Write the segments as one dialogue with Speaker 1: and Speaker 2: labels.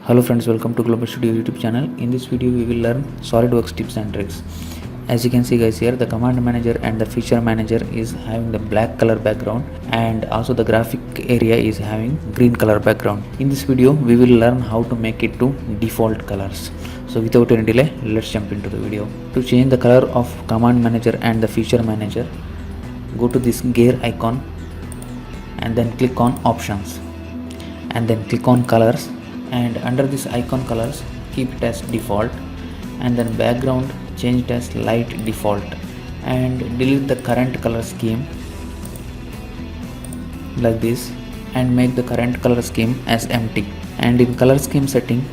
Speaker 1: Hello friends, welcome to Global Studio YouTube channel. In this video we will learn Solidworks tips and tricks. As you can see guys, here the command manager and the feature manager is having the black color background, and also the graphic area is having green color background. In this video we will learn how to make it to default colors. So without any delay, let's jump into the video. To change the color of command manager and the feature manager, go to this gear icon and then click on options and then click on colors, and under this icon colors keep it as default, and then background change it as light default, and delete the current color scheme like this and make the current color scheme as empty. And in color scheme setting,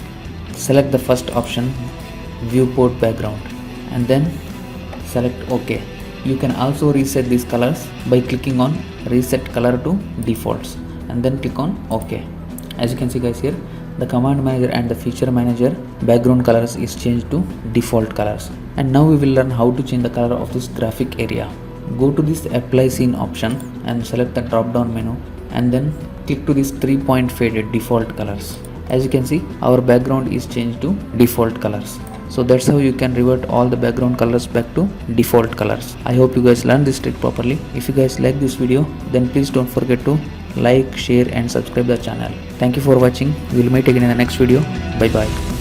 Speaker 1: select the first option, viewport background, and then select OK. You can also reset these colors by clicking on reset color to defaults and then click on OK. As you can see guys, here the command manager and the feature manager background colors is changed to default colors. And now we will learn how to change the color of this graphic area. Go to this apply scene option and select the drop down menu, and then click to this 3-point faded default colors. As you can see, our background is changed to default colors. So that's how you can revert all the background colors back to default colors. I hope you guys learned this trick properly. If you guys like this video, then please don't forget to like, share and subscribe the channel. Thank you for watching. We will meet again in the next video. Bye bye.